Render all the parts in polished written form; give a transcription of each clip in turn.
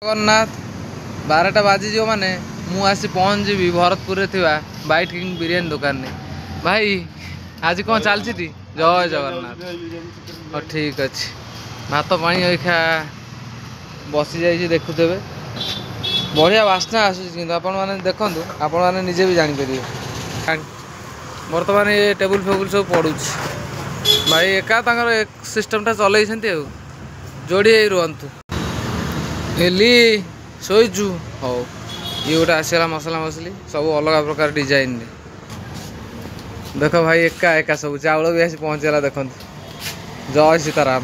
जगन्नाथ 12टा बाजिज माने मु आसी पहुँचीबी भरतपुर बाइट किंग बिरियानी दुकान में। भाई आज कौन चलती जय जगन्नाथ। हाँ ठीक अच्छे भात पानी खा बसी जा देखुथे बढ़िया बास्ना आसूँ आपण मैंने देखूँ आपण मैंने निजे भी जापर बर्तमान ये टेबुल फेबुल सब पड़ू भाई एका सिस्टमटा चलते जोड़ी रुहतु एली शोचु हो ये गोटे आसला मसला मसली सब अलग प्रकार डिजाइन देख भाई एका एका सब चाउल भी आसी पहुँचला देखु जय सीताराम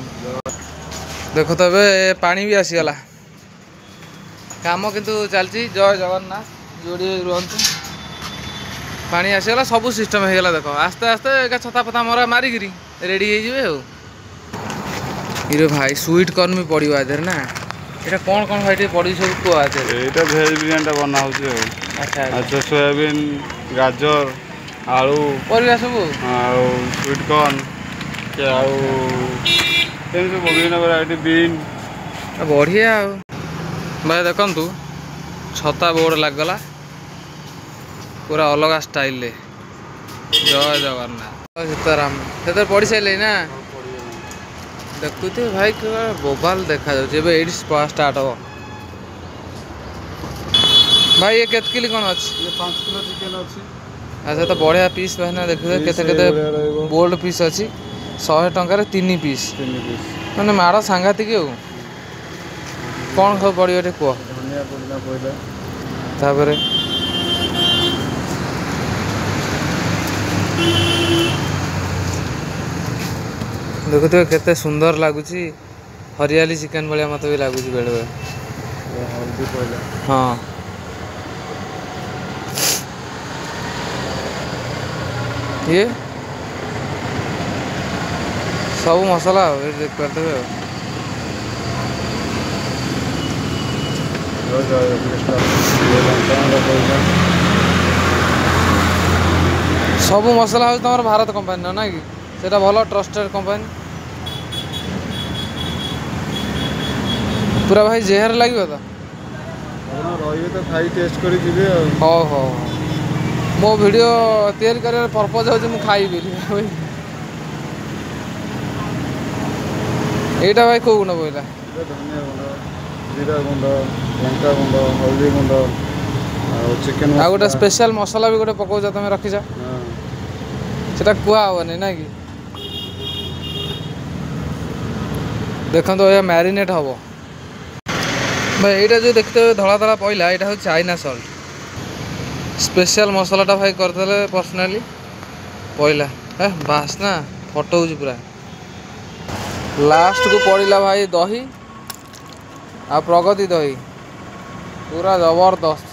देख तो ए पानी भी आसीगला काम किंतु चलती जय जगन्नाथ जोड़ी रुहतु पानी आसीगला सब सिस्टम होगा देख आस्ते आस्ते एक छता फता मरा मारिकी रेडी हो ये भाई स्वीट कॉर्न भी पड़ो आधे ना ये कौन कौन भाई पड़ी सब कह ये भेज बिरियानी बना हो अच्छा सोयाबीन गाजर आलू परिया सब स्वीट कॉर्न विभिन्न वैरायटी बीन बढ़िया भाई देखु छता बोर्ड लगला पूरा अलग स्टाइल जय जगन्नाथ सीताराम से पढ़ी सारे ना देखुते भाई बोबाल देखा ये स्टार्ट हम भाई ये केत किलो कौन अच्छी 5 किलो चिकेन अच्छी अच्छा तो बढ़िया पीस भाई देखिए केते बोल्ड पीस अच्छी 100 टंकार 3 पीस मैंने माड़ सांघातिक कौन सब पड़ो ये कह धनिया पुदीना पड़े तापर देखुए केते सुंदर लगुच हरियाली चिकेन भाया मत भी लगुच बेले बेले हल्दी पड़े हाँ ये सब मसला देख पारे सब मसला हो तुम भारत कंपानी ना कि सेटा भल ट्रस्टेड कंपानी पूरा भाई जेहर लगे तो रही तो खाई टेस्ट कर हाँ हाँ मो वीडियो तैयारी कर पर्पज हो खाइबी यहीटा भाई कौ गुण पड़ा धनिया गुंड जीरा गुंड लंका गुंड हल्दी गुंड चिकेन आ गोटे स्पेशल मसला भी गोटे पकाउछ तुम रखीच सेटा कहनी ना कि देखो तो ये मैरिनेट हम भाई यहाँ जो देखते धला धला पड़ा यहाँ हूँ चाइना सल्ट स्पेशल मसलाटा भाई करते पर्सनाली पड़ा है बासना फटो पूरा लास्ट को पड़ा भाई दही आ प्रगति दही पूरा जबरदस्त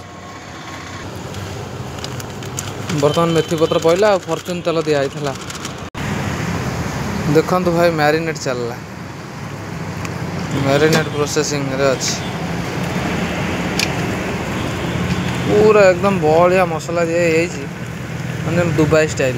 बर्तमान मेथी पत्र पड़ा फॉर्च्यून तेल दिखाई देखु भाई मैरिनेट चलला मैरिनेट प्रोसेसिंग रे अच्छी पूरा एकदम बढ़िया मसला दिखाई मैंने दुबई स्टाइल